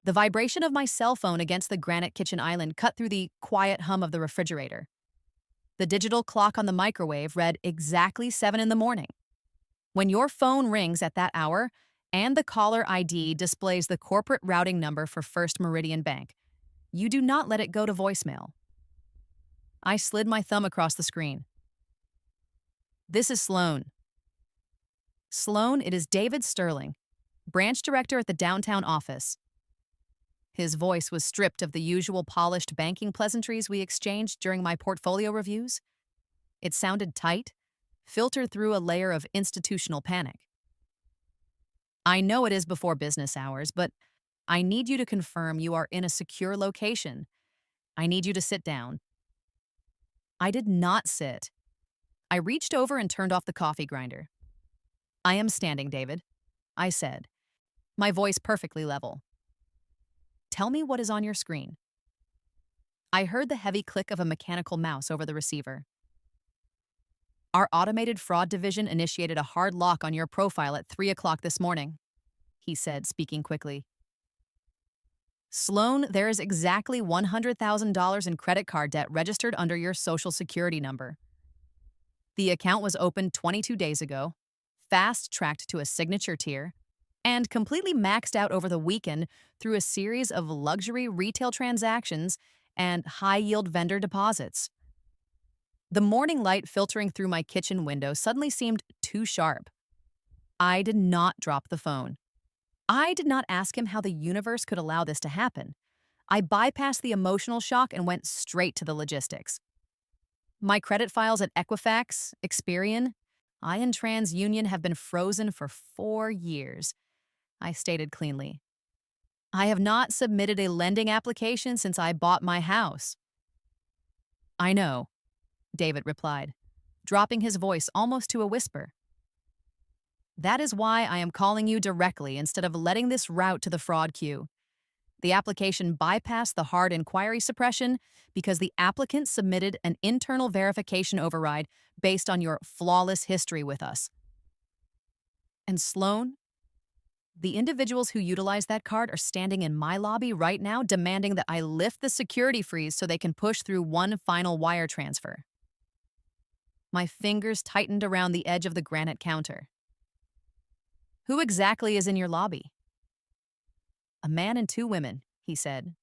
The vibration of my cell phone against the granite kitchen island cut through the quiet hum of the refrigerator. The digital clock on the microwave read exactly 7 in the morning. When your phone rings at that hour and the caller ID displays the corporate routing number for First Meridian Bank, you do not let it go to voicemail. I slid my thumb across the screen. This is Sloan. Sloan, it is David Sterling, branch director at the downtown office. His voice was stripped of the usual polished banking pleasantries we exchanged during my portfolio reviews. It sounded tight, filtered through a layer of institutional panic. I know it is before business hours, but I need you to confirm you are in a secure location. I need you to sit down. I did not sit. I reached over and turned off the coffee grinder. I am standing, David, I said, my voice perfectly level. Tell me what is on your screen. I heard the heavy click of a mechanical mouse over the receiver. Our automated fraud division initiated a hard lock on your profile at 3 o'clock this morning, he said, speaking quickly. Sloan, there is exactly $100,000 in credit card debt registered under your Social Security number. The account was opened 22 days ago, fast-tracked to a signature tier, and completely maxed out over the weekend through a series of luxury retail transactions and high-yield vendor deposits. The morning light filtering through my kitchen window suddenly seemed too sharp. I did not drop the phone. I did not ask him how the universe could allow this to happen. I bypassed the emotional shock and went straight to the logistics. My credit files at Equifax, Experian, and TransUnion have been frozen for 4 years, I stated cleanly. I have not submitted a lending application since I bought my house. I know, David replied, dropping his voice almost to a whisper. That is why I am calling you directly instead of letting this route to the fraud queue. The application bypassed the hard inquiry suppression because the applicant submitted an internal verification override based on your flawless history with us. And Sloan, the individuals who utilized that card are standing in my lobby right now demanding that I lift the security freeze so they can push through one final wire transfer. My fingers tightened around the edge of the granite counter. Who exactly is in your lobby? A man and 2 women, he said.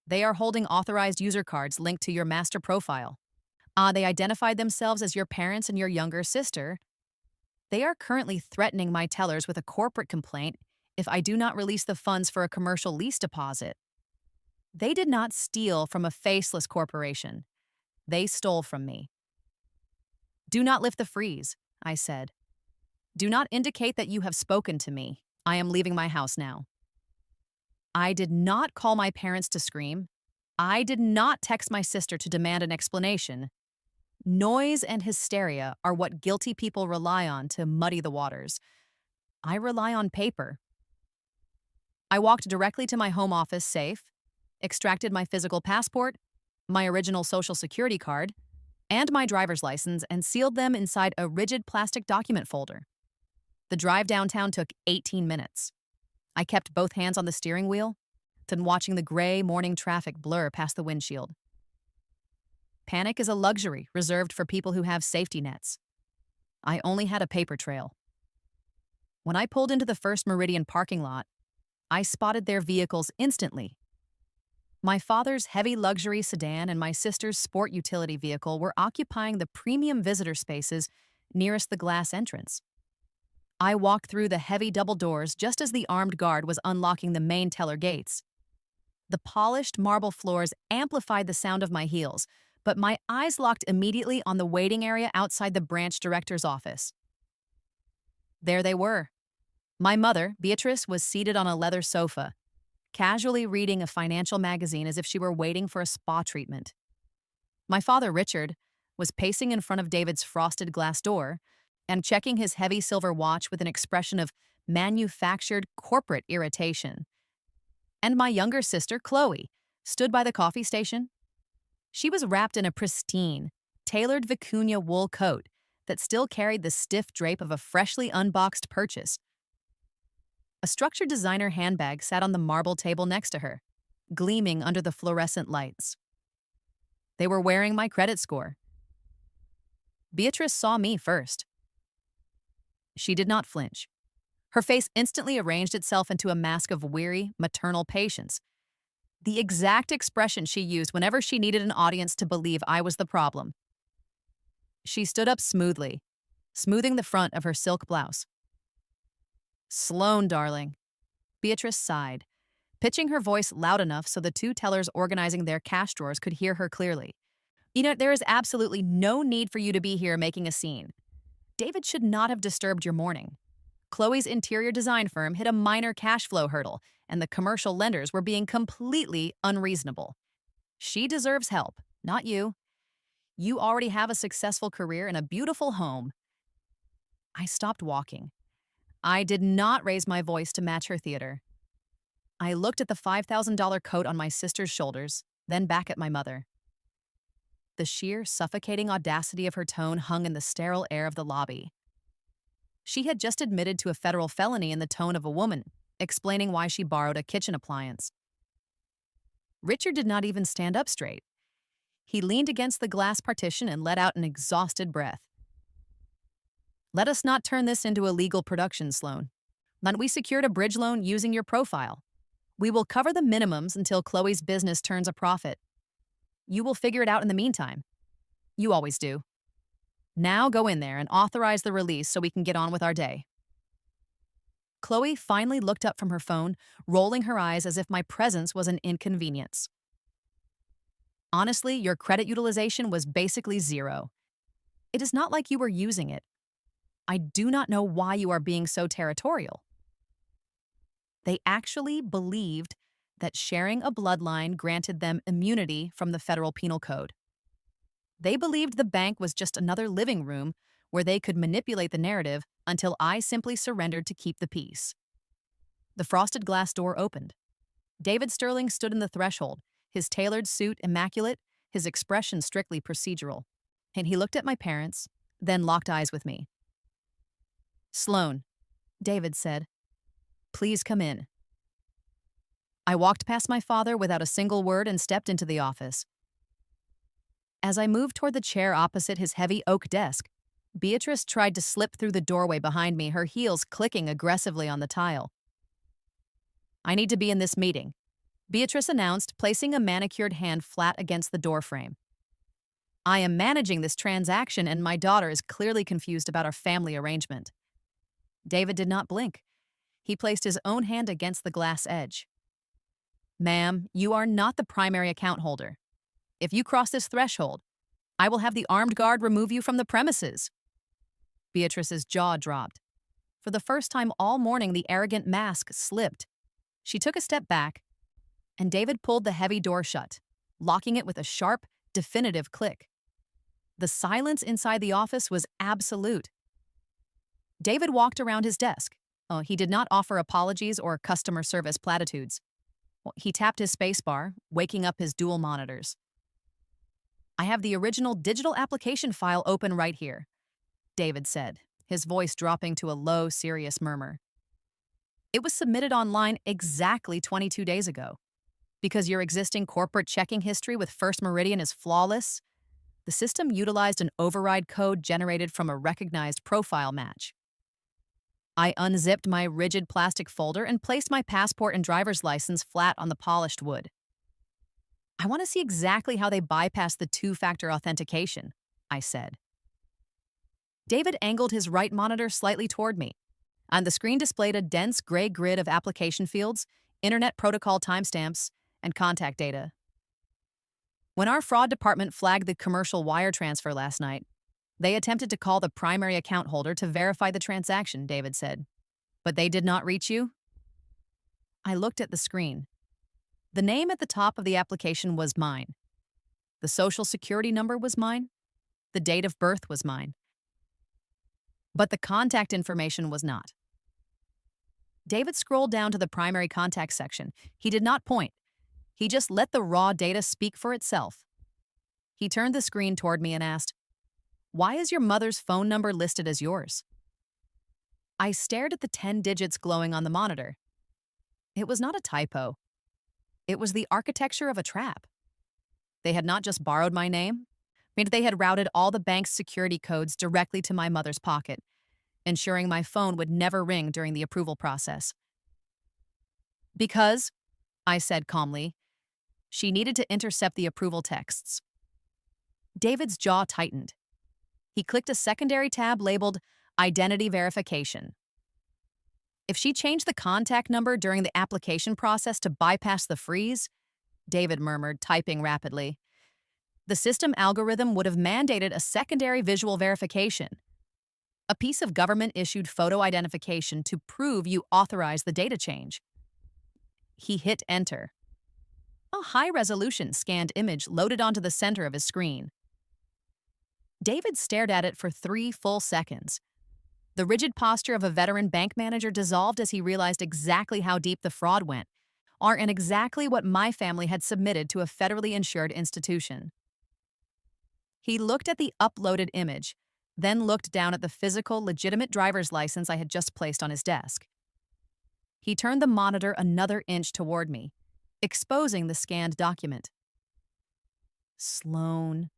They are holding authorized user cards linked to your master profile. They identified themselves as your parents and your younger sister. They are currently threatening my tellers with a corporate complaint if I do not release the funds for a commercial lease deposit. They did not steal from a faceless corporation. They stole from me. Do not lift the freeze, I said. Do not indicate that you have spoken to me. I am leaving my house now. I did not call my parents to scream. I did not text my sister to demand an explanation. Noise and hysteria are what guilty people rely on to muddy the waters. I rely on paper. I walked directly to my home office safe, extracted my physical passport, my original Social Security card, and my driver's license and sealed them inside a rigid plastic document folder. The drive downtown took 18 minutes. I kept both hands on the steering wheel, then watching the gray morning traffic blur past the windshield. Panic is a luxury reserved for people who have safety nets. I only had a paper trail. When I pulled into the First Meridian parking lot, I spotted their vehicles instantly. My father's heavy luxury sedan and my sister's sport utility vehicle were occupying the premium visitor spaces nearest the glass entrance. I walked through the heavy double doors just as the armed guard was unlocking the main teller gates. The polished marble floors amplified the sound of my heels, but my eyes locked immediately on the waiting area outside the branch director's office. There they were. My mother, Beatrice, was seated on a leather sofa, casually reading a financial magazine as if she were waiting for a spa treatment. My father, Richard, was pacing in front of David's frosted glass door and checking his heavy silver watch with an expression of manufactured corporate irritation. And my younger sister, Chloe, stood by the coffee station. She was wrapped in a pristine, tailored vicuña wool coat that still carried the stiff drape of a freshly unboxed purchase. A structured designer handbag sat on the marble table next to her, gleaming under the fluorescent lights. They were wearing my credit score. Beatrice saw me first. She did not flinch. Her face instantly arranged itself into a mask of weary, maternal patience, the exact expression she used whenever she needed an audience to believe I was the problem. She stood up smoothly, smoothing the front of her silk blouse. "Sloan, darling." Beatrice sighed, pitching her voice loud enough so the two tellers organizing their cash drawers could hear her clearly. There is absolutely no need for you to be here making a scene. David should not have disturbed your morning. Chloe's interior design firm hit a minor cash flow hurdle, and the commercial lenders were being completely unreasonable. She deserves help, not you. You already have a successful career and a beautiful home. I stopped walking. I did not raise my voice to match her theater. I looked at the $5,000 coat on my sister's shoulders, then back at my mother. The sheer, suffocating audacity of her tone hung in the sterile air of the lobby. She had just admitted to a federal felony in the tone of a woman, explaining why she borrowed a kitchen appliance. Richard did not even stand up straight. He leaned against the glass partition and let out an exhausted breath. "Let us not turn this into a legal production, Sloan. Then we secured a bridge loan using your profile. We will cover the minimums until Chloe's business turns a profit. You will figure it out in the meantime. You always do. Now go in there and authorize the release so we can get on with our day." Chloe finally looked up from her phone, rolling her eyes as if my presence was an inconvenience. "Honestly, your credit utilization was basically zero. It is not like you were using it. I do not know why you are being so territorial." They actually believed that sharing a bloodline granted them immunity from the federal penal code. They believed the bank was just another living room where they could manipulate the narrative until I simply surrendered to keep the peace. The frosted glass door opened. David Sterling stood in the threshold, his tailored suit immaculate, his expression strictly procedural. And he looked at my parents, then locked eyes with me. "Sloan," David said, "please come in." I walked past my father without a single word and stepped into the office. As I moved toward the chair opposite his heavy oak desk, Beatrice tried to slip through the doorway behind me, her heels clicking aggressively on the tile. "I need to be in this meeting," Beatrice announced, placing a manicured hand flat against the doorframe. "I am managing this transaction and my daughter is clearly confused about our family arrangement." David did not blink. He placed his own hand against the glass edge. "Ma'am, you are not the primary account holder. If you cross this threshold, I will have the armed guard remove you from the premises." Beatrice's jaw dropped. For the first time all morning, the arrogant mask slipped. She took a step back, and David pulled the heavy door shut, locking it with a sharp, definitive click. The silence inside the office was absolute. David walked around his desk. He did not offer apologies or customer service platitudes. He tapped his spacebar, waking up his dual monitors. "I have the original digital application file open right here," David said, his voice dropping to a low, serious murmur. "It was submitted online exactly 22 days ago. Because your existing corporate checking history with First Meridian is flawless, the system utilized an override code generated from a recognized profile match." I unzipped my rigid plastic folder and placed my passport and driver's license flat on the polished wood. "I want to see exactly how they bypassed the two-factor authentication," I said. David angled his right monitor slightly toward me, and the screen displayed a dense gray grid of application fields, internet protocol timestamps, and contact data. "When our fraud department flagged the commercial wire transfer last night, they attempted to call the primary account holder to verify the transaction," David said. "But they did not reach you?" I looked at the screen. The name at the top of the application was mine. The social security number was mine. The date of birth was mine. But the contact information was not. David scrolled down to the primary contact section. He did not point. He just let the raw data speak for itself. He turned the screen toward me and asked, "Why is your mother's phone number listed as yours?" I stared at the 10 digits glowing on the monitor. It was not a typo. It was the architecture of a trap. They had not just borrowed my name, but they had routed all the bank's security codes directly to my mother's pocket, ensuring my phone would never ring during the approval process. Because, I said calmly, she needed to intercept the approval texts. David's jaw tightened. He clicked a secondary tab labeled Identity Verification. If she changed the contact number during the application process to bypass the freeze, David murmured, typing rapidly, the system algorithm would have mandated a secondary visual verification, a piece of government-issued photo identification to prove you authorized the data change. He hit enter. A high-resolution scanned image loaded onto the center of his screen. David stared at it for 3 full seconds. The rigid posture of a veteran bank manager dissolved as he realized exactly how deep the fraud went, and exactly what my family had submitted to a federally insured institution. He looked at the uploaded image, then looked down at the physical, legitimate driver's license I had just placed on his desk. He turned the monitor another inch toward me, exposing the scanned document. "Sloan,"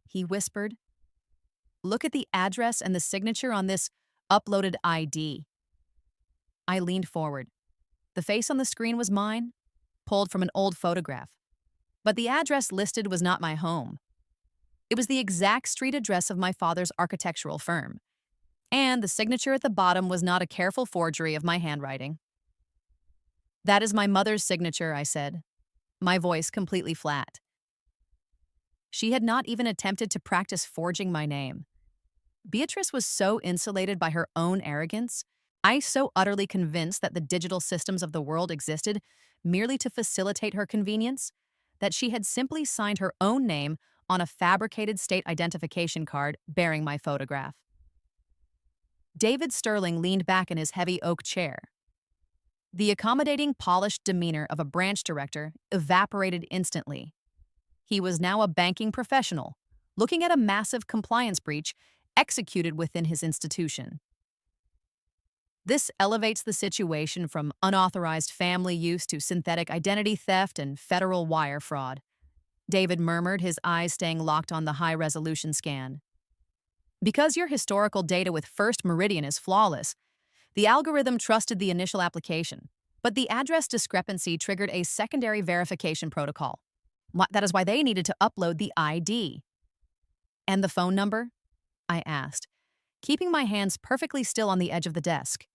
he whispered. "Look at the address and the signature on this uploaded ID." I leaned forward. The face on the screen was mine, pulled from an old photograph. But the address listed was not my home. It was the exact street address of my father's architectural firm. And the signature at the bottom was not a careful forgery of my handwriting. "That is my mother's signature," I said, my voice completely flat. She had not even attempted to practice forging my name. Beatrice was so insulated by her own arrogance, I so utterly convinced that the digital systems of the world existed merely to facilitate her convenience, that she had simply signed her own name on a fabricated state identification card bearing my photograph. David Sterling leaned back in his heavy oak chair. The accommodating, polished demeanor of a branch director evaporated instantly. He was now a banking professional, looking at a massive compliance breach executed within his institution. This elevates the situation from unauthorized family use to synthetic identity theft and federal wire fraud, David murmured, his eyes staying locked on the high-resolution scan. "Because your historical data with First Meridian is flawless, the algorithm trusted the initial application, but the address discrepancy triggered a secondary verification protocol. That is why they needed to upload the ID." "And the phone number?" I asked, keeping my hands perfectly still on the edge of the desk.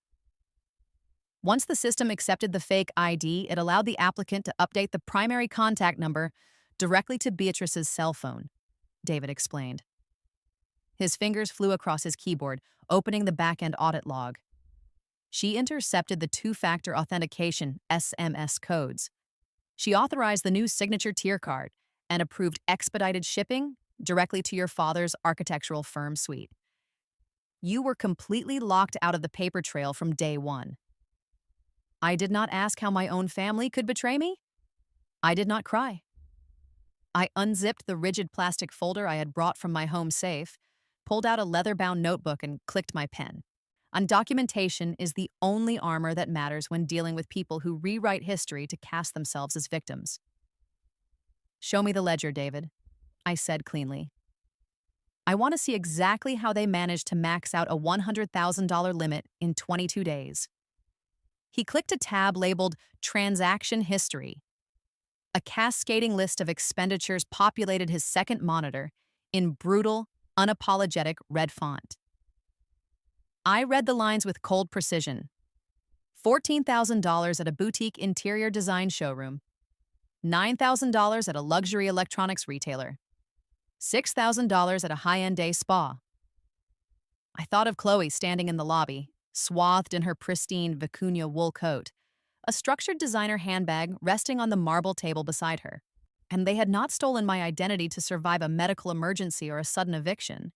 Once the system accepted the fake ID, it allowed the applicant to update the primary contact number directly to Beatrice's cell phone, David explained. His fingers flew across his keyboard, opening the back-end audit log. She intercepted the two-factor authentication SMS codes. She authorized the new signature tier card and approved expedited shipping directly to your father's architectural firm suite. You were completely locked out of the paper trail from day one. I did not ask how my own family could betray me. I did not cry. I unzipped the rigid plastic folder I had brought from my home safe, pulled out a leather-bound notebook, and clicked my pen. Documentation is the only armor that matters when dealing with people who rewrite history to cast themselves as victims. "Show me the ledger, David," I said cleanly. "I want to see exactly how they managed to max out a $100,000 limit in 22 days. He clicked a tab labeled Transaction History. A cascading list of expenditures populated his second monitor in brutal, unapologetic red font. I read the lines with cold precision. $14,000 at a boutique interior design showroom, $9,000 at a luxury electronics retailer, $6,000 at a high-end day spa. I thought of Chloe standing in the lobby, swathed in her pristine vicuña wool coat, a structured designer handbag resting on the marble table beside her. And they had not stolen my identity to survive a medical emergency or a sudden eviction.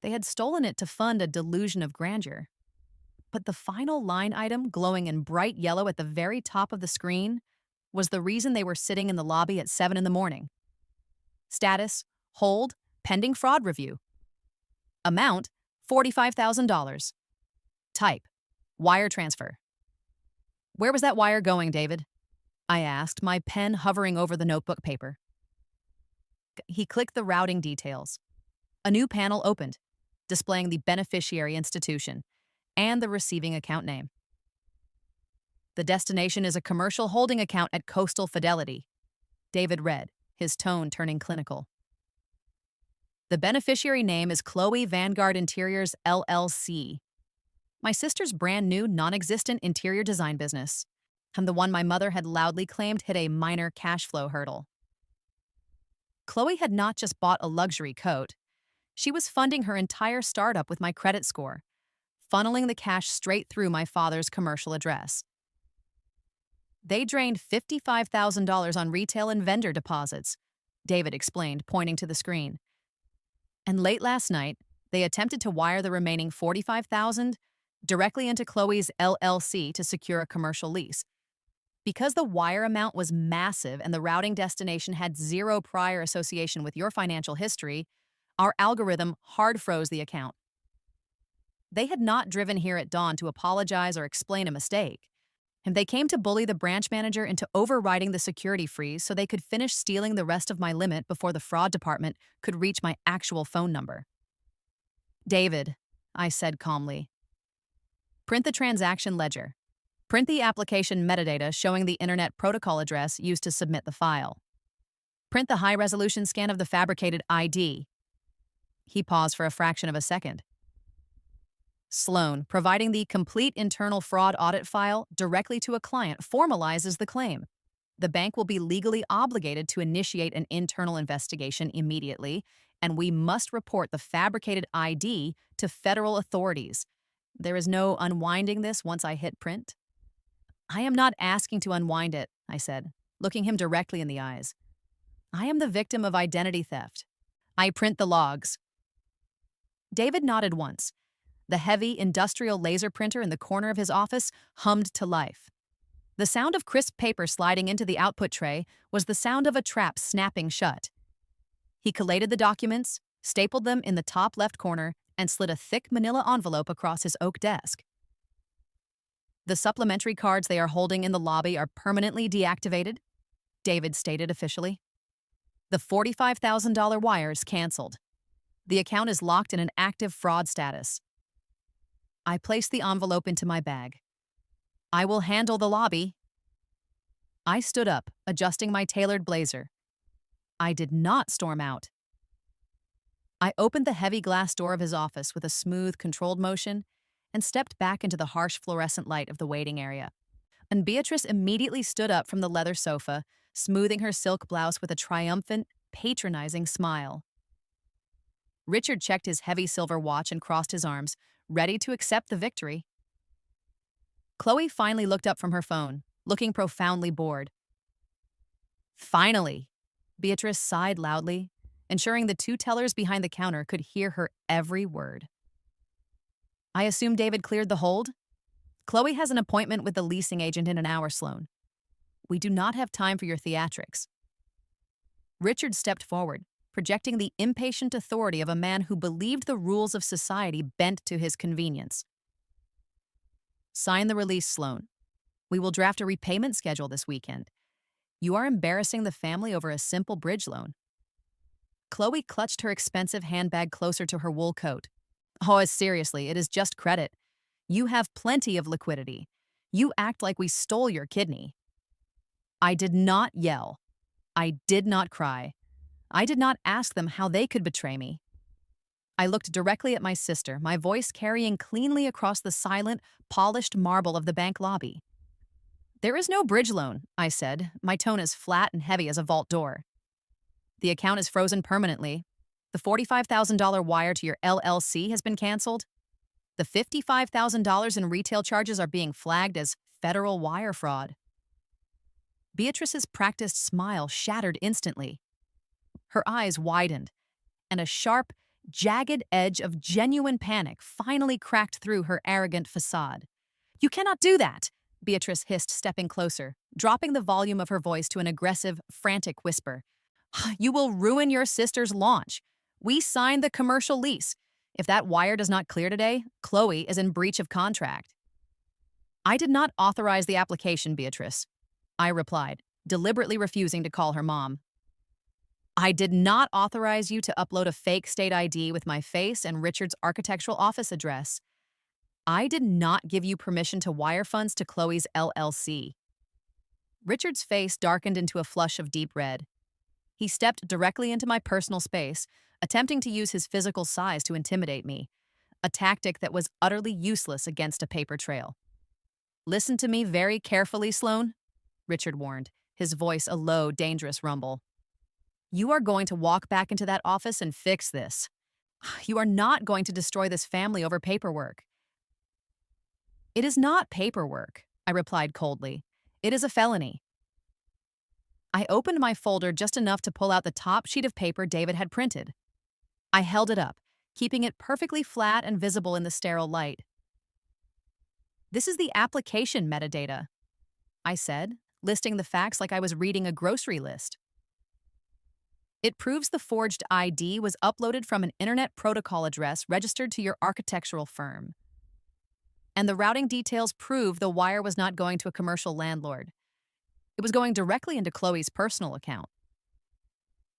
They had stolen it to fund a delusion of grandeur. But the final line item, glowing in bright yellow at the very top of the screen, was the reason they were sitting in the lobby at 7 in the morning. Status: hold, pending fraud review. Amount: $45,000. Type: Wire transfer. Where was that wire going, David? I asked, my pen hovering over the notebook paper. He clicked the routing details. A new panel opened, displaying the beneficiary institution and the receiving account name. The destination is a commercial holding account at Coastal Fidelity, David read, his tone turning clinical. The beneficiary name is Chloe Vanguard Interiors, LLC, my sister's brand new, non-existent interior design business, and the one my mother had loudly claimed hit a minor cash flow hurdle. Chloe had not just bought a luxury coat. She was funding her entire startup with my credit score, funneling the cash straight through my father's commercial address. They drained $55,000 on retail and vendor deposits, David explained, pointing to the screen. And late last night, they attempted to wire the remaining $45,000 directly into Chloe's LLC to secure a commercial lease. Because the wire amount was massive and the routing destination had zero prior association with your financial history, our algorithm hard froze the account. They had not driven here at dawn to apologize or explain a mistake, and they came to bully the branch manager into overriding the security freeze so they could finish stealing the rest of my limit before the fraud department could reach my actual phone number. David, I said calmly, print the transaction ledger. Print the application metadata showing the Internet Protocol address used to submit the file. Print the high-resolution scan of the fabricated ID. He paused for a fraction of a second. Sloan, providing the complete internal fraud audit file directly to a client formalizes the claim. The bank will be legally obligated to initiate an internal investigation immediately, and we must report the fabricated ID to federal authorities. There is no unwinding this once I hit print. I am not asking to unwind it, I said, looking him directly in the eyes. I am the victim of identity theft. I print the logs. David nodded once. The heavy, industrial laser printer in the corner of his office hummed to life. The sound of crisp paper sliding into the output tray was the sound of a trap snapping shut. He collated the documents, stapled them in the top left corner, and slid a thick manila envelope across his oak desk. The supplementary cards they are holding in the lobby are permanently deactivated, David stated officially. The $45,000 wire is canceled. The account is locked in an active fraud status. I placed the envelope into my bag. I will handle the lobby. I stood up, adjusting my tailored blazer. I did not storm out. I opened the heavy glass door of his office with a smooth, controlled motion and stepped back into the harsh fluorescent light of the waiting area. And Beatrice immediately stood up from the leather sofa, smoothing her silk blouse with a triumphant, patronizing smile. Richard checked his heavy silver watch and crossed his arms, ready to accept the victory. Chloe finally looked up from her phone, looking profoundly bored. Finally, Beatrice sighed loudly, ensuring the two tellers behind the counter could hear her every word. I assume David cleared the hold? Chloe has an appointment with the leasing agent in an hour, Sloan. We do not have time for your theatrics. Richard stepped forward, projecting the impatient authority of a man who believed the rules of society bent to his convenience. Sign the release, Sloan. We will draft a repayment schedule this weekend. You are embarrassing the family over a simple bridge loan. Chloe clutched her expensive handbag closer to her wool coat. Oh, seriously, it is just credit. You have plenty of liquidity. You act like we stole your kidney. I did not yell. I did not cry. I did not ask them how they could betray me. I looked directly at my sister, my voice carrying cleanly across the silent, polished marble of the bank lobby. There is no bridge loan, I said, my tone as flat and heavy as a vault door. The account is frozen permanently. The $45,000 wire to your LLC has been canceled. The $55,000 in retail charges are being flagged as federal wire fraud. Beatrice's practiced smile shattered instantly. Her eyes widened, and a sharp, jagged edge of genuine panic finally cracked through her arrogant facade. You cannot do that, Beatrice hissed, stepping closer, dropping the volume of her voice to an aggressive, frantic whisper. You will ruin your sister's launch. We signed the commercial lease. If that wire does not clear today, Chloe is in breach of contract. I did not authorize the application, Beatrice, I replied, deliberately refusing to call her mom. I did not authorize you to upload a fake state ID with my face and Richard's architectural office address. I did not give you permission to wire funds to Chloe's LLC. Richard's face darkened into a flush of deep red. He stepped directly into my personal space, attempting to use his physical size to intimidate me, a tactic that was utterly useless against a paper trail. Listen to me very carefully, Sloane, Richard warned, his voice a low, dangerous rumble. You are going to walk back into that office and fix this. You are not going to destroy this family over paperwork. It is not paperwork, I replied coldly. It is a felony. I opened my folder just enough to pull out the top sheet of paper David had printed. I held it up, keeping it perfectly flat and visible in the sterile light. This is the application metadata, I said, listing the facts like I was reading a grocery list. It proves the forged ID was uploaded from an internet protocol address registered to your architectural firm. And the routing details prove the wire was not going to a commercial landlord. It was going directly into Chloe's personal account.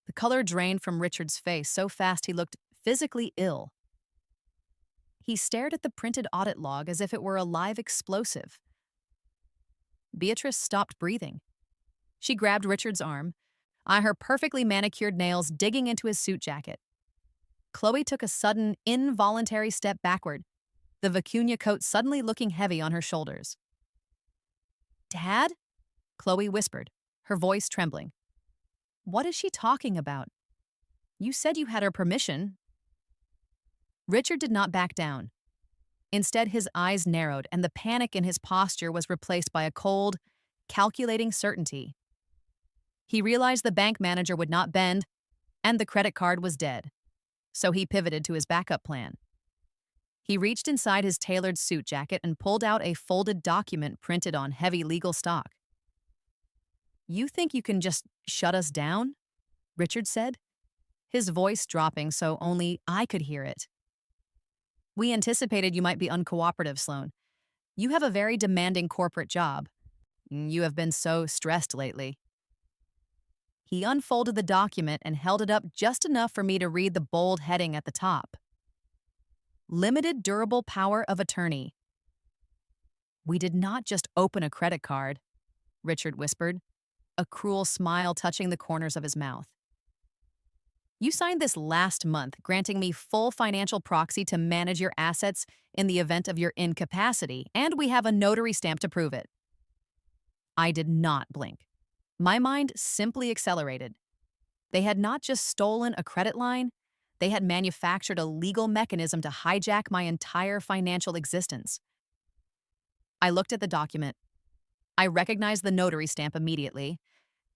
The color drained from Richard's face so fast he looked physically ill. He stared at the printed audit log as if it were a live explosive. Beatrice stopped breathing. She grabbed Richard's arm, her perfectly manicured nails digging into his suit jacket. Chloe took a sudden, involuntary step backward, the vicuña coat suddenly looking heavy on her shoulders. Dad? Chloe whispered, her voice trembling. What is she talking about? You said you had her permission. Richard did not back down. Instead, his eyes narrowed and the panic in his posture was replaced by a cold, calculating certainty. He realized the bank manager would not bend, and the credit card was dead. So he pivoted to his backup plan. He reached inside his tailored suit jacket and pulled out a folded document printed on heavy legal stock. You think you can just shut us down? Richard said, his voice dropping so only I could hear it. We anticipated you might be uncooperative, Sloane. You have a very demanding corporate job. You have been so stressed lately. He unfolded the document and held it up just enough for me to read the bold heading at the top. Limited durable power of attorney. We did not just open a credit card, Richard whispered, a cruel smile touching the corners of his mouth. You signed this last month, granting me full financial proxy to manage your assets in the event of your incapacity, and we have a notary stamp to prove it. I did not blink. My mind simply accelerated. They had not just stolen a credit line, they had manufactured a legal mechanism to hijack my entire financial existence. I looked at the document. I recognized the notary stamp immediately,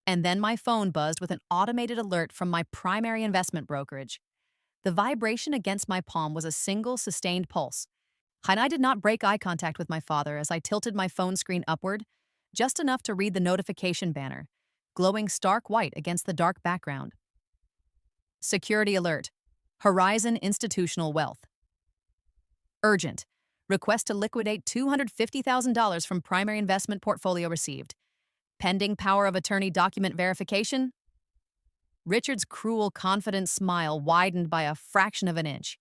and then my phone buzzed with an automated alert from my primary investment brokerage. The vibration against my palm was a single, sustained pulse. And I did not break eye contact with my father as I tilted my phone screen upward, just enough to read the notification banner, glowing stark white against the dark background. Security alert. Horizon Institutional Wealth. Urgent. Request to liquidate $250,000 from primary investment portfolio received. Pending power of attorney document verification. Richard's cruel, confident smile widened by a fraction of an inch.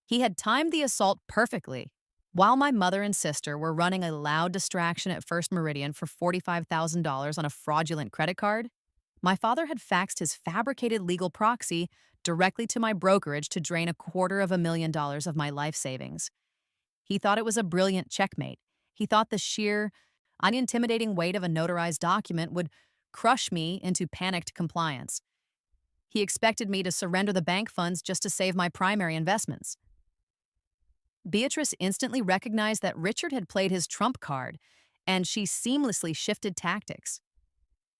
He had timed the assault perfectly. While my mother and sister were running a loud distraction at First Meridian for $45,000 on a fraudulent credit card, my father had faxed his fabricated legal proxy directly to my brokerage to drain $250,000 of my life savings. He thought it was a brilliant checkmate. He thought the sheer, unintimidating weight of a notarized document would crush me into panicked compliance. He expected me to surrender the bank funds just to save my primary investments. Beatrice instantly recognized that Richard had played his trump card, and she seamlessly shifted tactics.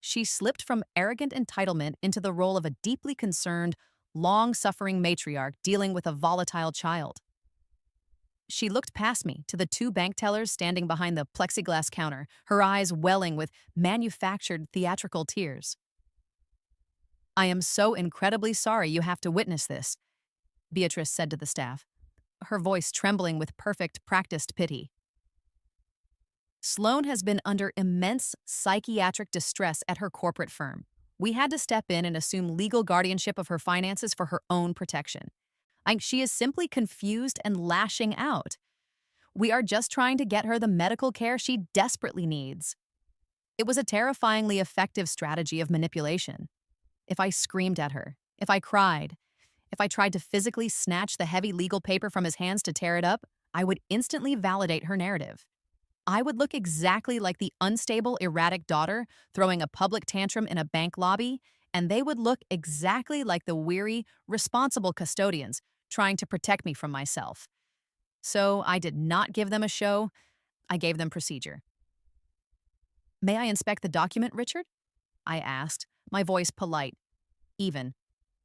She slipped from arrogant entitlement into the role of a deeply concerned, long-suffering matriarch dealing with a volatile child. She looked past me to the two bank tellers standing behind the plexiglass counter, her eyes welling with manufactured theatrical tears. I am so incredibly sorry you have to witness this, Beatrice said to the staff, her voice trembling with perfect, practiced pity. Sloan has been under immense psychiatric distress at her corporate firm. We had to step in and assume legal guardianship of her finances for her own protection. She is simply confused and lashing out. We are just trying to get her the medical care she desperately needs. It was a terrifyingly effective strategy of manipulation. If I screamed at her, if I cried, if I tried to physically snatch the heavy legal paper from his hands to tear it up, I would instantly validate her narrative. I would look exactly like the unstable, erratic daughter throwing a public tantrum in a bank lobby, and they would look exactly like the weary, responsible custodians trying to protect me from myself. So I did not give them a show, I gave them procedure. "May I inspect the document, Richard?" I asked, my voice polite, even,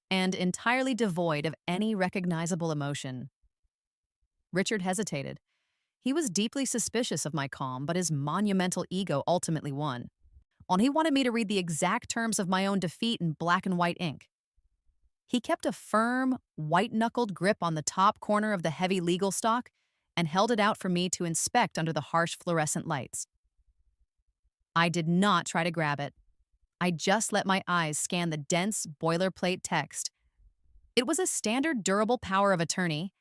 and entirely devoid of any recognizable emotion. Richard hesitated. He was deeply suspicious of my calm, but his monumental ego ultimately won. He wanted me to read the exact terms of my own defeat in black and white ink. He kept a firm, white-knuckled grip on the top corner of the heavy legal stock and held it out for me to inspect under the harsh fluorescent lights. I did not try to grab it. I just let my eyes scan the dense, boilerplate text. It was a standard durable power of attorney,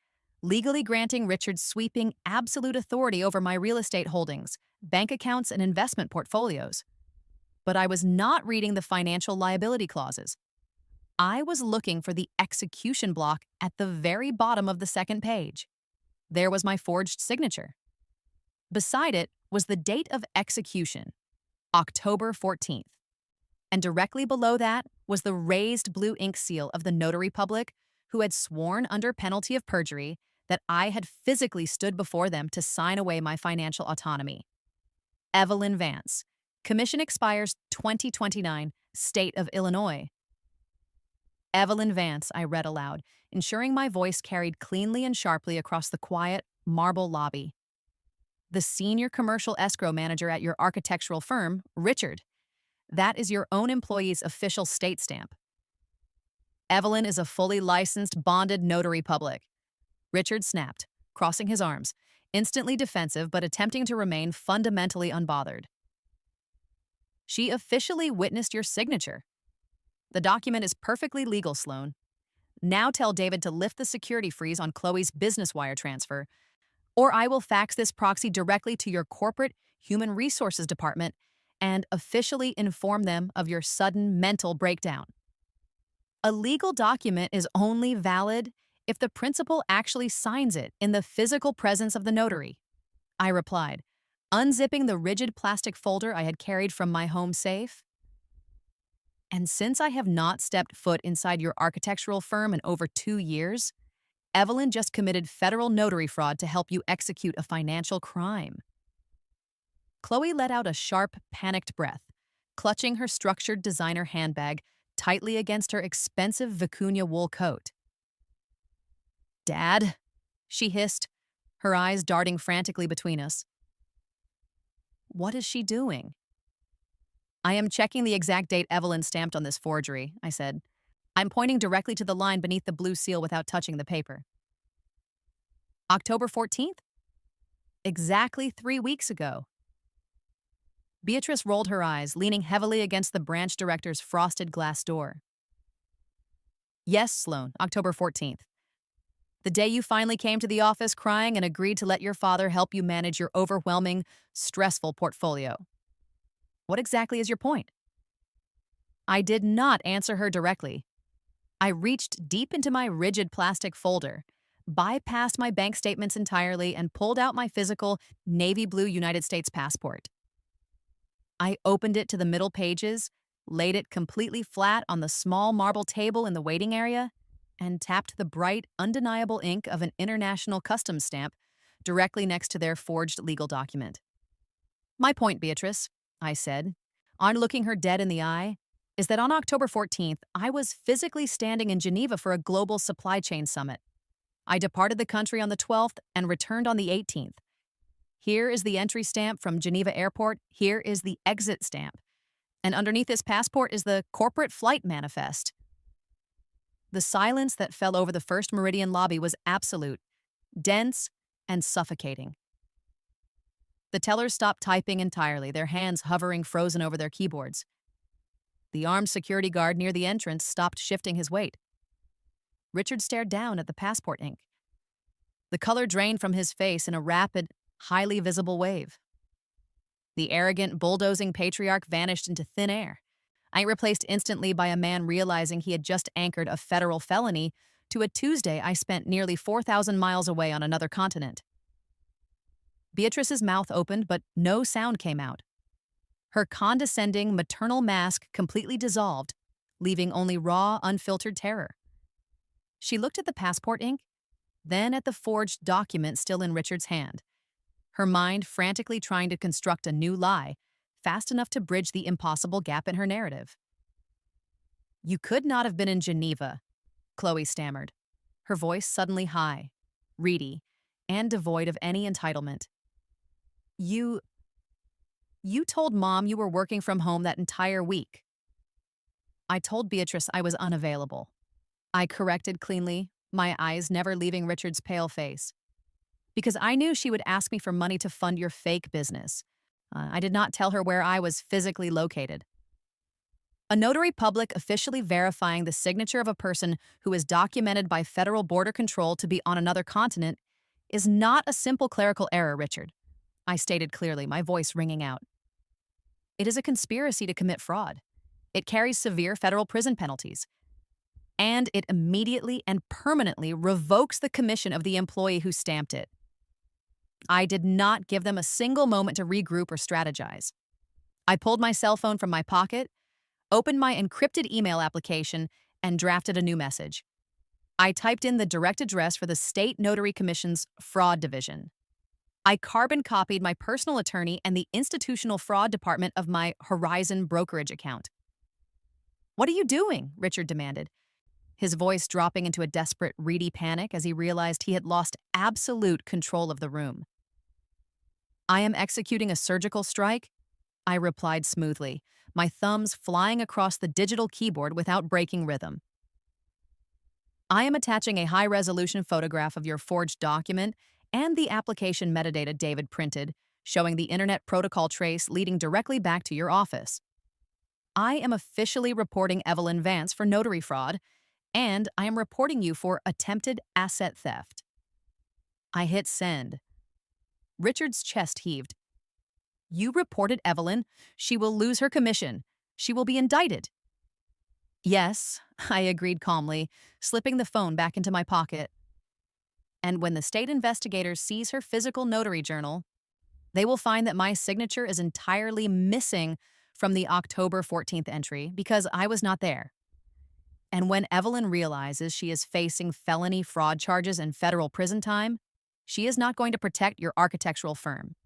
legally granting Richard sweeping absolute authority over my real estate holdings, bank accounts, and investment portfolios. But I was not reading the financial liability clauses. I was looking for the execution block at the very bottom of the second page. There was my forged signature. Beside it was the date of execution, October 14th. And directly below that was the raised blue ink seal of the notary public who had sworn under penalty of perjury that I had physically stood before them to sign away my financial autonomy. Evelyn Vance. Commission expires 2029, State of Illinois. Evelyn Vance, I read aloud, ensuring my voice carried cleanly and sharply across the quiet, marble lobby. The senior commercial escrow manager at your architectural firm, Richard. That is your own employee's official state stamp. Evelyn is a fully licensed, bonded notary public. Richard snapped, crossing his arms, instantly defensive but attempting to remain fundamentally unbothered. She officially witnessed your signature. The document is perfectly legal, Sloan. Now tell David to lift the security freeze on Chloe's business wire transfer, or I will fax this proxy directly to your corporate human resources department and officially inform them of your sudden mental breakdown. A legal document is only valid if the principal actually signs it in the physical presence of the notary, I replied, unzipping the rigid plastic folder I had carried from my home safe. And since I have not stepped foot inside your architectural firm in over 2 years, Evelyn just committed federal notary fraud to help you execute a financial crime. Chloe let out a sharp, panicked breath, clutching her structured designer handbag tightly against her expensive vicuña wool coat. "Dad," she hissed, her eyes darting frantically between us. "What is she doing?" "I am checking the exact date Evelyn stamped on this forgery," I said. "I'm pointing directly to the line beneath the blue seal without touching the paper." "October 14th? Exactly 3 weeks ago." Beatrice rolled her eyes, leaning heavily against the branch director's frosted glass door. "Yes, Sloan, October 14th. The day you finally came to the office crying and agreed to let your father help you manage your overwhelming, stressful portfolio. What exactly is your point?" I did not answer her directly. I reached deep into my rigid plastic folder, bypassed my bank statements entirely, and pulled out my physical navy blue United States passport. I opened it to the middle pages, laid it completely flat on the small marble table in the waiting area, and tapped the bright, undeniable ink of an international customs stamp directly next to their forged legal document. "My point, Beatrice," I said, on looking her dead in the eye, "is that on October 14th, I was physically standing in Geneva for a global supply chain summit. I departed the country on the 12th and returned on the 18th. Here is the entry stamp from Geneva Airport. Here is the exit stamp. And underneath this passport is the corporate flight manifest." The silence that fell over the First Meridian lobby was absolute, dense, and suffocating. The tellers stopped typing entirely, their hands hovering frozen over their keyboards. The armed security guard near the entrance stopped shifting his weight. Richard stared down at the passport ink. The color drained from his face in a rapid, highly visible wave. The arrogant, bulldozing patriarch vanished into thin air. I replaced instantly by a man realizing he had just anchored a federal felony to a Tuesday I spent nearly 4,000 miles away on another continent. Beatrice's mouth opened, but no sound came out. Her condescending, maternal mask completely dissolved, leaving only raw, unfiltered terror. She looked at the passport ink, then at the forged document still in Richard's hand, her mind frantically trying to construct a new lie, fast enough to bridge the impossible gap in her narrative. "You could not have been in Geneva," Chloe stammered, her voice suddenly high, reedy, and devoid of any entitlement. You told Mom you were working from home that entire week." "I told Beatrice I was unavailable," I corrected cleanly, my eyes never leaving Richard's pale face. "Because I knew she would ask me for money to fund your fake business. I did not tell her where I was physically located." A notary public officially verifying the signature of a person who is documented by federal border control to be on another continent is not a simple clerical error, Richard, I stated clearly, my voice ringing out. It is a conspiracy to commit fraud. It carries severe federal prison penalties. And it immediately and permanently revokes the commission of the employee who stamped it. I did not give them a single moment to regroup or strategize. I pulled my cell phone from my pocket, opened my encrypted email application, and drafted a new message. I typed in the direct address for the State Notary Commission's Fraud Division. I carbon copied my personal attorney and the institutional fraud department of my Horizon brokerage account. "What are you doing?" Richard demanded, his voice dropping into a desperate, reedy panic as he realized he had lost absolute control of the room. "I am executing a surgical strike," I replied smoothly, my thumbs flying across the digital keyboard without breaking rhythm. "I am attaching a high-resolution photograph of your forged document and the application metadata David printed, showing the Internet Protocol trace leading directly back to your office. I am officially reporting Evelyn Vance for notary fraud, and I am reporting you for attempted asset theft." I hit send. Richard's chest heaved. "You reported Evelyn. She will lose her commission. She will be indicted." "Yes," I agreed calmly, slipping the phone back into my pocket. "And when the state investigators seize her physical notary journal, they will find that my signature is entirely missing from the October 14th entry because I was not there. And when Evelyn realizes she is facing felony fraud charges and federal prison time, she is not going to protect your architectural firm.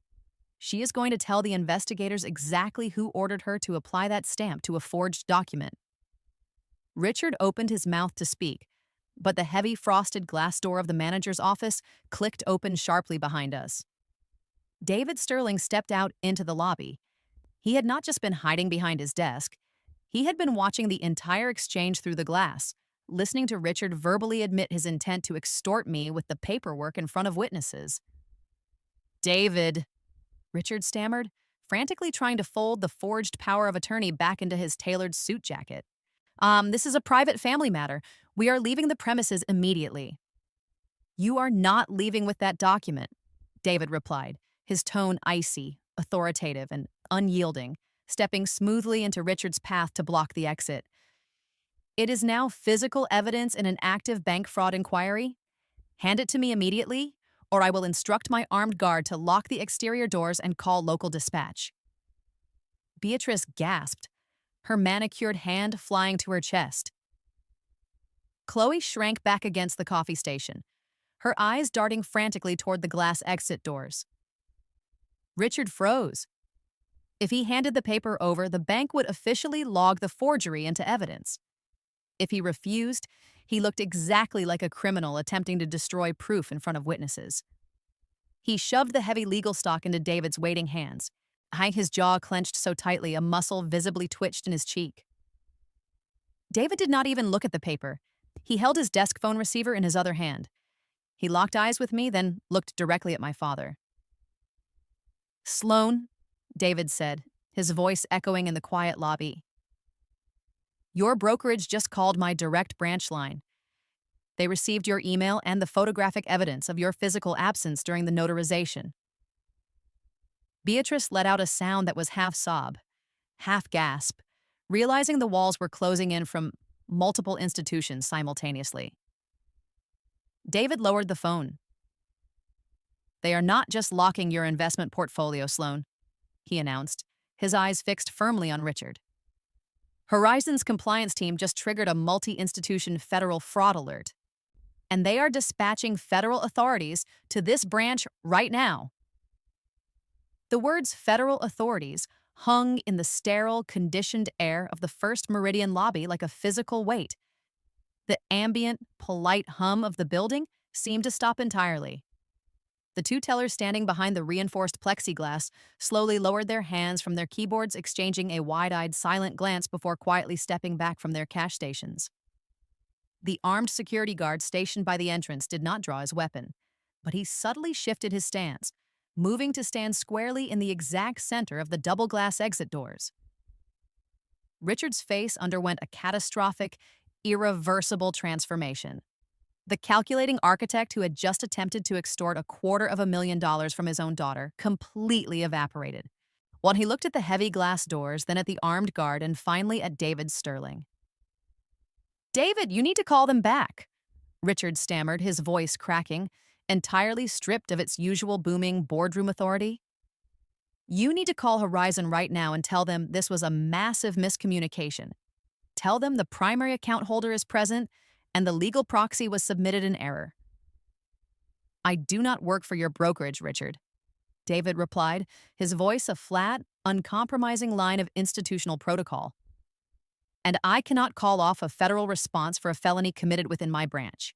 She is going to tell the investigators exactly who ordered her to apply that stamp to a forged document." Richard opened his mouth to speak, but the heavy frosted glass door of the manager's office clicked open sharply behind us. David Sterling stepped out into the lobby. He had not just been hiding behind his desk. He had been watching the entire exchange through the glass, listening to Richard verbally admit his intent to extort me with the paperwork in front of witnesses. "David," Richard stammered, frantically trying to fold the forged power of attorney back into his tailored suit jacket. This is a private family matter. We are leaving the premises immediately." "You are not leaving with that document," David replied, his tone icy, authoritative, and unyielding, stepping smoothly into Richard's path to block the exit. "It is now physical evidence in an active bank fraud inquiry. Hand it to me immediately, or I will instruct my armed guard to lock the exterior doors and call local dispatch." Beatrice gasped, her manicured hand flying to her chest. Chloe shrank back against the coffee station, her eyes darting frantically toward the glass exit doors. Richard froze. If he handed the paper over, the bank would officially log the forgery into evidence. If he refused, he looked exactly like a criminal attempting to destroy proof in front of witnesses. He shoved the heavy legal stock into David's waiting hands, his jaw clenched so tightly a muscle visibly twitched in his cheek. David did not even look at the paper. He held his desk phone receiver in his other hand. He locked eyes with me, then looked directly at my father. Sloan, David said, his voice echoing in the quiet lobby. Your brokerage just called my direct branch line. They received your email and the photographic evidence of your physical absence during the notarization. Beatrice let out a sound that was half sob, half gasp, realizing the walls were closing in from multiple institutions simultaneously. David lowered the phone. They are not just locking your investment portfolio, Sloan, he announced, his eyes fixed firmly on Richard. Horizon's compliance team just triggered a multi-institution federal fraud alert, and they are dispatching federal authorities to this branch right now. The words federal authorities hung in the sterile, conditioned air of the First Meridian lobby like a physical weight. The ambient, polite hum of the building seemed to stop entirely. The two tellers standing behind the reinforced plexiglass slowly lowered their hands from their keyboards, exchanging a wide-eyed, silent glance before quietly stepping back from their cash stations. The armed security guard stationed by the entrance did not draw his weapon, but he subtly shifted his stance, moving to stand squarely in the exact center of the double-glass exit doors. Richard's face underwent a catastrophic, irreversible transformation. The calculating architect who had just attempted to extort $250,000 from his own daughter completely evaporated, while he looked at the heavy glass doors, then at the armed guard, and finally at David Sterling. "David, you need to call them back," Richard stammered, his voice cracking, entirely stripped of its usual booming boardroom authority. "You need to call Horizon right now and tell them this was a massive miscommunication. Tell them the primary account holder is present and the legal proxy was submitted in error." "I do not work for your brokerage, Richard," David replied, his voice a flat, uncompromising line of institutional protocol. "And I cannot call off a federal response for a felony committed within my branch.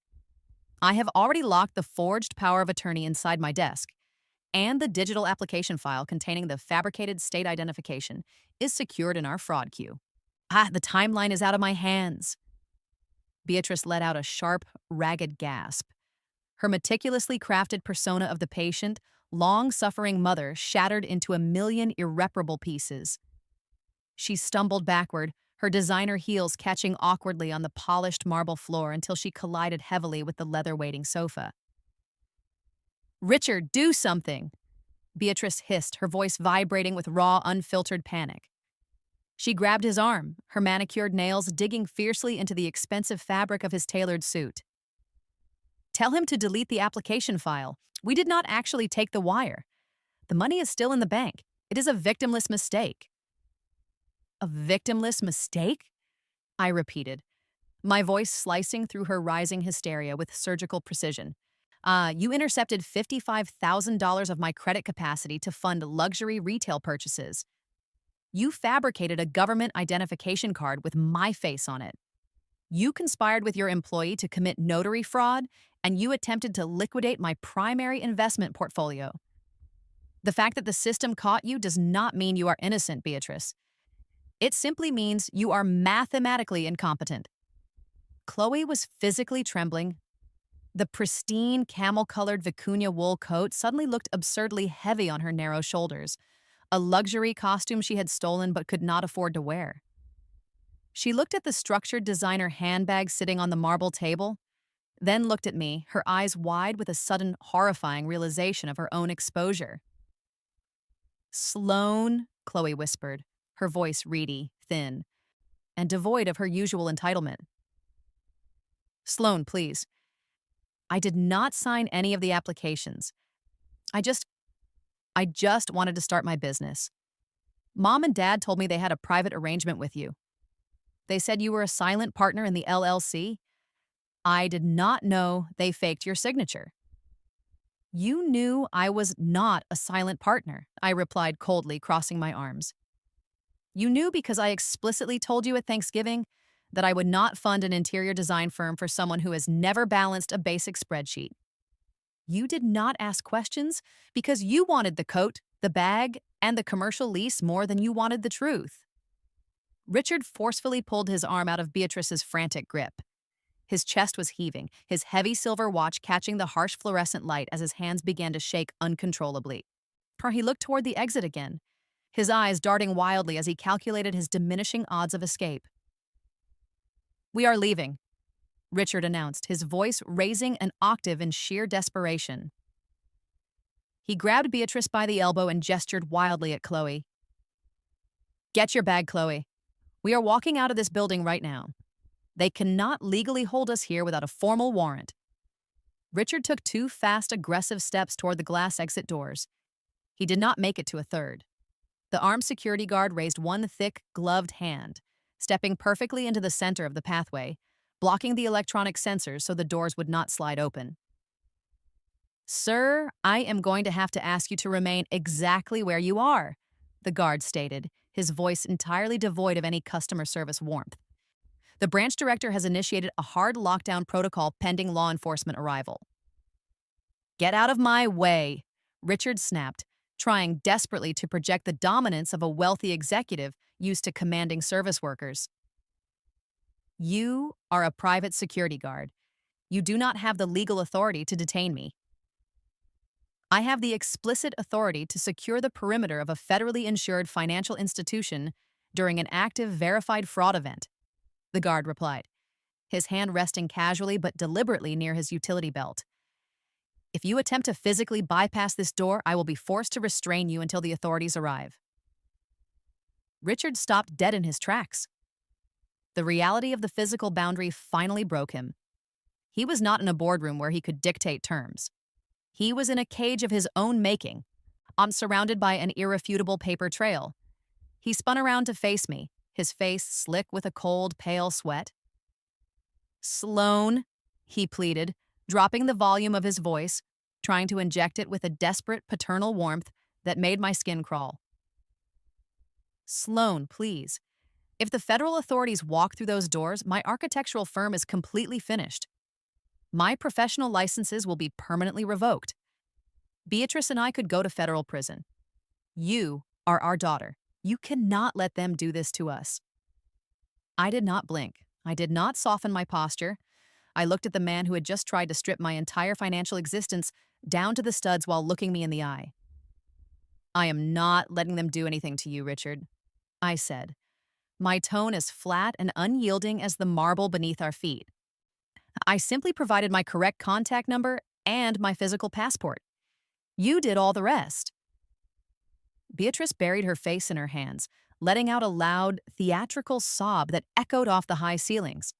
I have already locked the forged power of attorney inside my desk, and the digital application file containing the fabricated state identification is secured in our fraud queue. The timeline is out of my hands." Beatrice let out a sharp, ragged gasp. Her meticulously crafted persona of the patient, long-suffering mother shattered into a million irreparable pieces. She stumbled backward, her designer heels catching awkwardly on the polished marble floor until she collided heavily with the leather-weighting sofa. "Richard, do something!" Beatrice hissed, her voice vibrating with raw, unfiltered panic. She grabbed his arm, her manicured nails digging fiercely into the expensive fabric of his tailored suit. "Tell him to delete the application file. We did not actually take the wire. The money is still in the bank. It is a victimless mistake." "A victimless mistake?" I repeated, my voice slicing through her rising hysteria with surgical precision. You intercepted $55,000 of my credit capacity to fund luxury retail purchases. You fabricated a government identification card with my face on it. You conspired with your employee to commit notary fraud, and you attempted to liquidate my primary investment portfolio. The fact that the system caught you does not mean you are innocent, Beatrice. It simply means you are mathematically incompetent." Chloe was physically trembling. The pristine, camel-colored vicuña wool coat suddenly looked absurdly heavy on her narrow shoulders, a luxury costume she had stolen but could not afford to wear. She looked at the structured designer handbag sitting on the marble table, then looked at me, her eyes wide with a sudden, horrifying realization of her own exposure. "Sloan," Chloe whispered, her voice reedy, thin, and devoid of her usual entitlement. "Sloan, please. I did not sign any of the applications. I just wanted to start my business. Mom and Dad told me they had a private arrangement with you. They said you were a silent partner in the LLC. I did not know they faked your signature." "You knew I was not a silent partner," I replied coldly, crossing my arms. "You knew because I explicitly told you at Thanksgiving that I would not fund an interior design firm for someone who has never balanced a basic spreadsheet. You did not ask questions because you wanted the coat, the bag, and the commercial lease more than you wanted the truth." Richard forcefully pulled his arm out of Beatrice's frantic grip. His chest was heaving, his heavy silver watch catching the harsh fluorescent light as his hands began to shake uncontrollably. He looked toward the exit again, his eyes darting wildly as he calculated his diminishing odds of escape. "We are leaving," Richard announced, his voice raising an octave in sheer desperation. He grabbed Beatrice by the elbow and gestured wildly at Chloe. "Get your bag, Chloe. We are walking out of this building right now. They cannot legally hold us here without a formal warrant." Richard took 2 fast, aggressive steps toward the glass exit doors. He did not make it to a third. The armed security guard raised one thick, gloved hand, stepping perfectly into the center of the pathway, blocking the electronic sensors so the doors would not slide open. "Sir, I am going to have to ask you to remain exactly where you are," the guard stated, his voice entirely devoid of any customer service warmth. "The branch director has initiated a hard lockdown protocol pending law enforcement arrival." "Get out of my way," Richard snapped, trying desperately to project the dominance of a wealthy executive used to commanding service workers. "You are a private security guard. You do not have the legal authority to detain me. I have the explicit authority to secure the perimeter of a federally insured financial institution during an active verified fraud event," the guard replied, his hand resting casually but deliberately near his utility belt. "If you attempt to physically bypass this door, I will be forced to restrain you until the authorities arrive." Richard stopped dead in his tracks. The reality of the physical boundary finally broke him. He was not in a boardroom where he could dictate terms. He was in a cage of his own making, surrounded by an irrefutable paper trail. He spun around to face me, his face slick with a cold, pale sweat. "Sloane," he pleaded, dropping the volume of his voice, trying to inject it with a desperate paternal warmth that made my skin crawl. "Sloane, please. If the federal authorities walk through those doors, my architectural firm is completely finished. My professional licenses will be permanently revoked. Beatrice and I could go to federal prison. You are our daughter. You cannot let them do this to us." I did not blink. I did not soften my posture. I looked at the man who had just tried to strip my entire financial existence down to the studs while looking me in the eye. "I am not letting them do anything to you, Richard," I said, my tone as flat and unyielding as the marble beneath our feet. "I simply provided my correct contact number and my physical passport. You did all the rest." Beatrice buried her face in her hands, letting out a loud, theatrical sob that echoed off the high ceilings.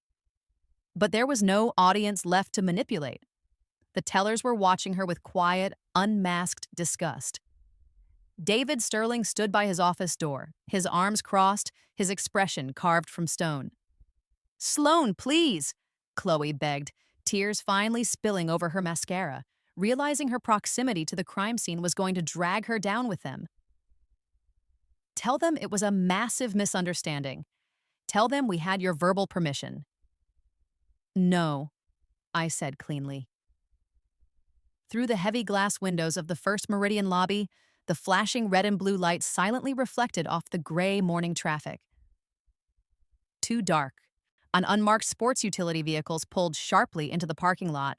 But there was no audience left to manipulate. The tellers were watching her with quiet, unmasked disgust. David Sterling stood by his office door, his arms crossed, his expression carved from stone. "Sloane, please," Chloe begged, tears finally spilling over her mascara, realizing her proximity to the crime scene was going to drag her down with them. "Tell them it was a massive misunderstanding. Tell them we had your verbal permission." "No," I said cleanly. Through the heavy glass windows of the First Meridian lobby, the flashing red and blue lights silently reflected off the gray morning traffic. Too dark. An unmarked sports utility vehicles pulled sharply into the parking lot,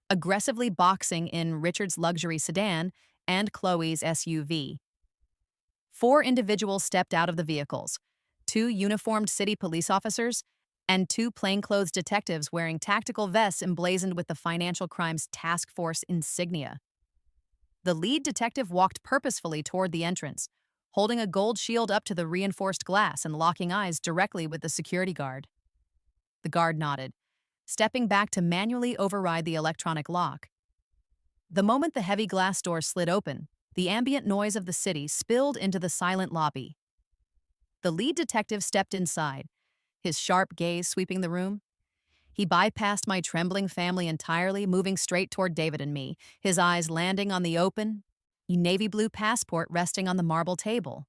aggressively boxing in Richard's luxury sedan and Chloe's SUV. 4 individuals stepped out of the vehicles, 2 uniformed city police officers and 2 plainclothes detectives wearing tactical vests emblazoned with the Financial Crimes Task Force insignia. The lead detective walked purposefully toward the entrance, holding a gold shield up to the reinforced glass and locking eyes directly with the security guard. The guard nodded, stepping back to manually override the electronic lock. The moment the heavy glass door slid open, the ambient noise of the city spilled into the silent lobby. The lead detective stepped inside, his sharp gaze sweeping the room. He bypassed my trembling family entirely, moving straight toward David and me, his eyes landing on the open, navy blue passport resting on the marble table.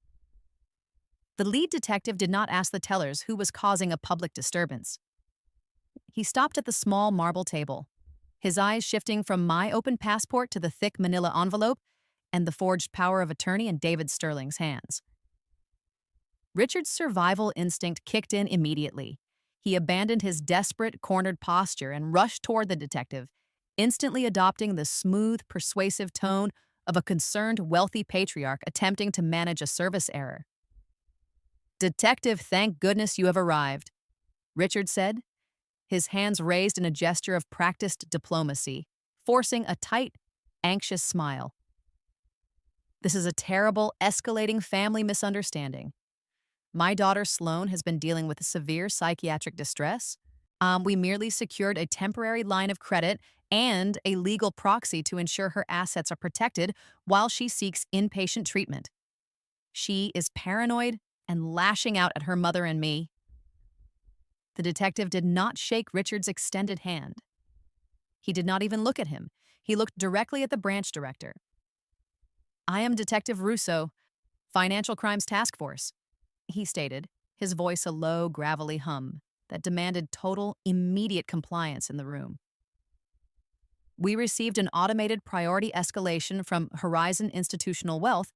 The lead detective did not ask the tellers who was causing a public disturbance. He stopped at the small marble table, his eyes shifting from my open passport to the thick manila envelope and the forged power of attorney in David Sterling's hands. Richard's survival instinct kicked in immediately. He abandoned his desperate, cornered posture and rushed toward the detective, instantly adopting the smooth, persuasive tone of a concerned, wealthy patriarch attempting to manage a service error. "Detective, thank goodness you have arrived," Richard said, his hands raised in a gesture of practiced diplomacy, forcing a tight, anxious smile. "This is a terrible, escalating family misunderstanding. My daughter Sloane has been dealing with severe psychiatric distress. We merely secured a temporary line of credit and a legal proxy to ensure her assets are protected while she seeks inpatient treatment. She is paranoid and lashing out at her mother and me." The detective did not shake Richard's extended hand. He did not even look at him. He looked directly at the branch director. "I am Detective Russo, Financial Crimes Task Force," he stated, his voice a low, gravelly hum that demanded total, immediate compliance in the room. "We received an automated priority escalation from Horizon Institutional Wealth,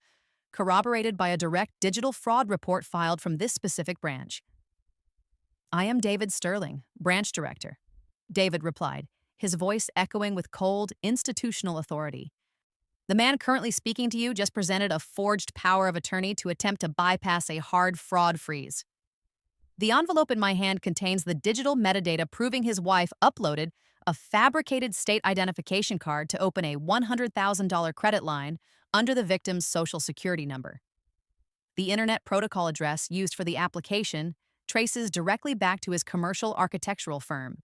corroborated by a direct digital fraud report filed from this specific branch." "I am David Sterling, branch director," David replied, his voice echoing with cold, institutional authority. "The man currently speaking to you just presented a forged power of attorney to attempt to bypass a hard fraud freeze. The envelope in my hand contains the digital metadata proving his wife uploaded a fabricated state identification card to open a $100,000 credit line under the victim's social security number. The internet protocol address used for the application traces directly back to his commercial architectural firm.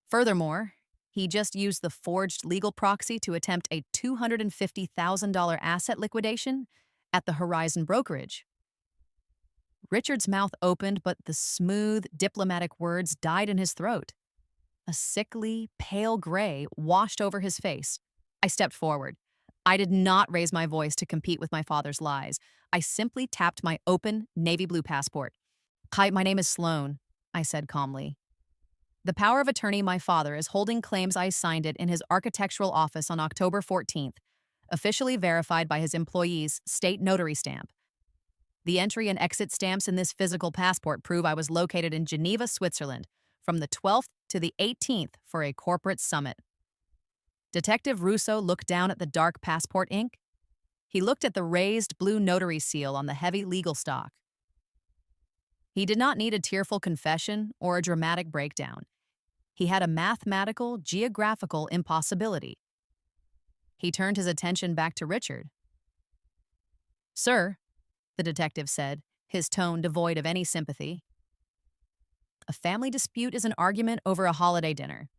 Furthermore, he just used the forged legal proxy to attempt a $250,000 asset liquidation at the Horizon brokerage." Richard's mouth opened, but the smooth, diplomatic words died in his throat. A sickly, pale gray washed over his face. I stepped forward. I did not raise my voice to compete with my father's lies. I simply tapped my open, navy blue passport. "Hi, my name is Sloane," I said calmly. "The power of attorney my father is holding claims I signed it in his architectural office on October 14th, officially verified by his employee's state notary stamp. The entry and exit stamps in this physical passport prove I was located in Geneva, Switzerland, from the 12th to the 18th for a corporate summit." Detective Russo looked down at the dark passport ink. He looked at the raised blue notary seal on the heavy legal stock. He did not need a tearful confession or a dramatic breakdown. He had a mathematical, geographical impossibility. He turned his attention back to Richard. "Sir," the detective said, his tone devoid of any sympathy, "a family dispute is an argument over a holiday dinner.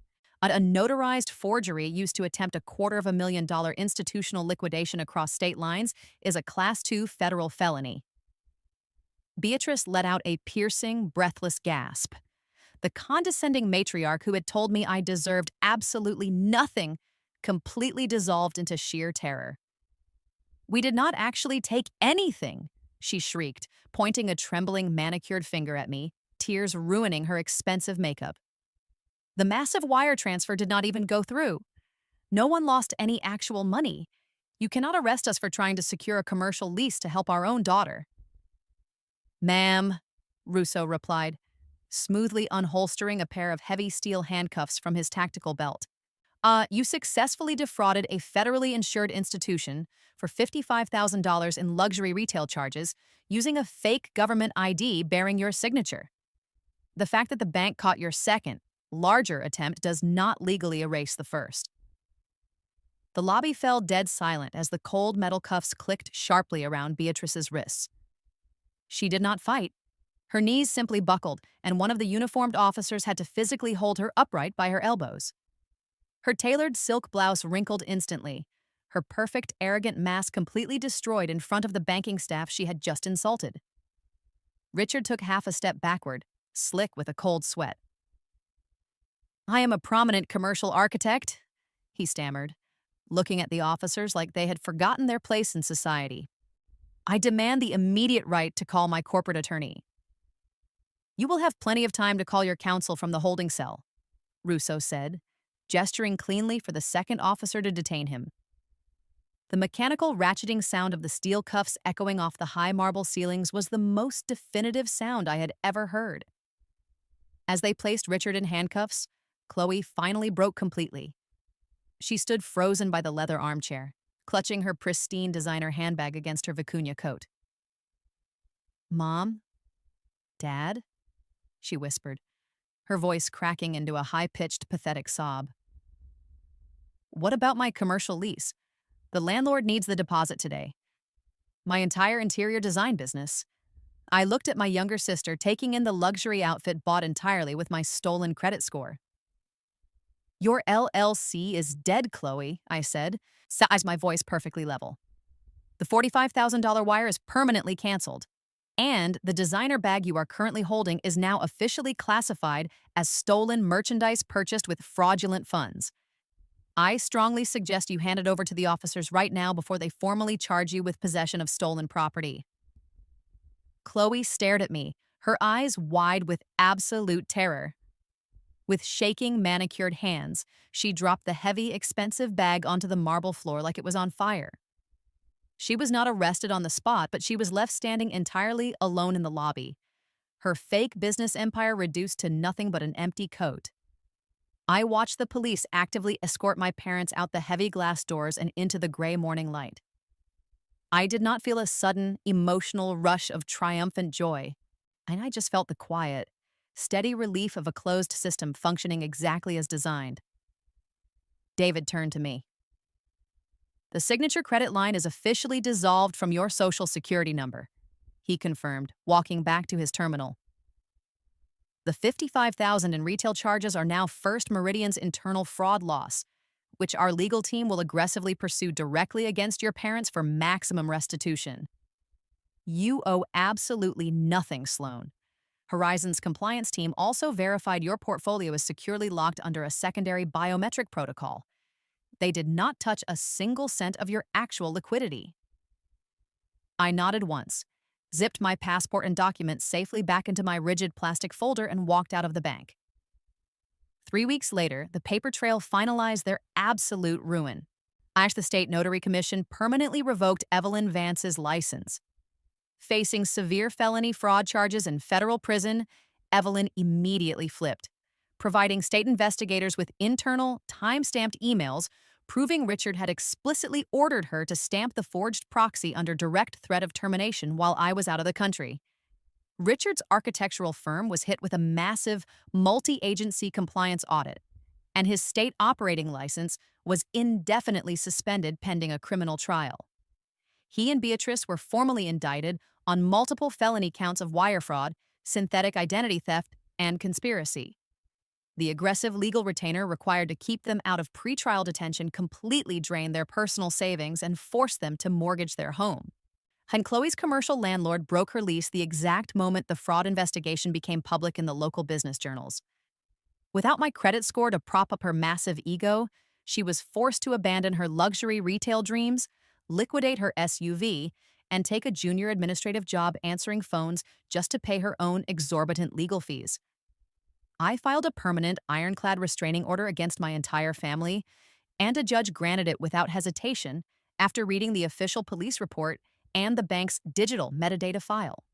A notarized forgery used to attempt a $250,000 institutional liquidation across state lines is a Class 2 federal felony." Beatrice let out a piercing, breathless gasp. The condescending matriarch who had told me I deserved absolutely nothing completely dissolved into sheer terror. "We did not actually take anything," she shrieked, pointing a trembling, manicured finger at me, tears ruining her expensive makeup. "The massive wire transfer did not even go through. No one lost any actual money. You cannot arrest us for trying to secure a commercial lease to help our own daughter." "Ma'am," Russo replied, smoothly unholstering a pair of heavy steel handcuffs from his tactical belt. You successfully defrauded a federally insured institution for $55,000 in luxury retail charges using a fake government ID bearing your signature. The fact that the bank caught your second, larger attempt does not legally erase the first." The lobby fell dead silent as the cold metal cuffs clicked sharply around Beatrice's wrists. She did not fight. Her knees simply buckled, and one of the uniformed officers had to physically hold her upright by her elbows. Her tailored silk blouse wrinkled instantly, her perfect, arrogant mask completely destroyed in front of the banking staff she had just insulted. Richard took half a step backward, slick with a cold sweat. "I am a prominent commercial architect," he stammered, looking at the officers like they had forgotten their place in society. "I demand the immediate right to call my corporate attorney." "You will have plenty of time to call your counsel from the holding cell," Russo said, gesturing cleanly for the second officer to detain him. The mechanical ratcheting sound of the steel cuffs echoing off the high marble ceilings was the most definitive sound I had ever heard. As they placed Richard in handcuffs, Chloe finally broke completely. She stood frozen by the leather armchair, clutching her pristine designer handbag against her vicuña coat. "Mom? Dad?" she whispered, her voice cracking into a high-pitched, pathetic sob. "What about my commercial lease? The landlord needs the deposit today. My entire interior design business." I looked at my younger sister taking in the luxury outfit bought entirely with my stolen credit score. "Your LLC is dead, Chloe," I said, as my voice perfectly level. "The $45,000 wire is permanently canceled, and the designer bag you are currently holding is now officially classified as stolen merchandise purchased with fraudulent funds. I strongly suggest you hand it over to the officers right now before they formally charge you with possession of stolen property." Chloe stared at me, her eyes wide with absolute terror. With shaking, manicured hands, she dropped the heavy, expensive bag onto the marble floor like it was on fire. She was not arrested on the spot, but she was left standing entirely alone in the lobby, her fake business empire reduced to nothing but an empty coat. I watched the police actively escort my parents out the heavy glass doors and into the gray morning light. I did not feel a sudden, emotional rush of triumphant joy, and I just felt the quiet, steady relief of a closed system functioning exactly as designed. David turned to me. "The signature credit line is officially dissolved from your social security number," he confirmed, walking back to his terminal. "The $55,000 in retail charges are now First Meridian's internal fraud loss, which our legal team will aggressively pursue directly against your parents for maximum restitution. You owe absolutely nothing, Sloan. Horizon's compliance team also verified your portfolio is securely locked under a secondary biometric protocol. They did not touch a single cent of your actual liquidity." I nodded once, zipped my passport and documents safely back into my rigid plastic folder, and walked out of the bank. 3 weeks later, the paper trail finalized their absolute ruin. The State Notary Commission permanently revoked Evelyn Vance's license. Facing severe felony fraud charges in federal prison, Evelyn immediately flipped, providing state investigators with internal, time-stamped emails proving Richard had explicitly ordered her to stamp the forged proxy under direct threat of termination while I was out of the country. Richard's architectural firm was hit with a massive, multi-agency compliance audit, and his state operating license was indefinitely suspended pending a criminal trial. He and Beatrice were formally indicted on multiple felony counts of wire fraud, synthetic identity theft, and conspiracy. The aggressive legal retainer required to keep them out of pretrial detention completely drained their personal savings and forced them to mortgage their home. And Chloe's commercial landlord broke her lease the exact moment the fraud investigation became public in the local business journals. Without my credit score to prop up her massive ego, she was forced to abandon her luxury retail dreams, liquidate her SUV, and take a junior administrative job answering phones just to pay her own exorbitant legal fees. I filed a permanent, ironclad restraining order against my entire family, and a judge granted it without hesitation after reading the official police report and the bank's digital metadata file.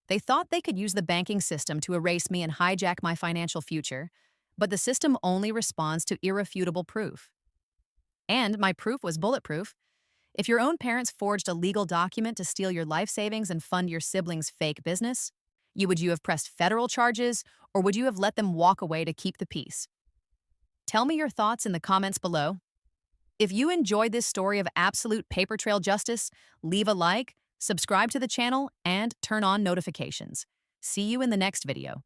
They thought they could use the banking system to erase me and hijack my financial future, but the system only responds to irrefutable proof. And my proof was bulletproof. If your own parents forged a legal document to steal your life savings and fund your siblings' fake business, would you have pressed federal charges, or would you have let them walk away to keep the peace? Tell me your thoughts in the comments below. If you enjoyed this story of absolute paper trail justice, leave a like, subscribe to the channel, and turn on notifications. See you in the next video.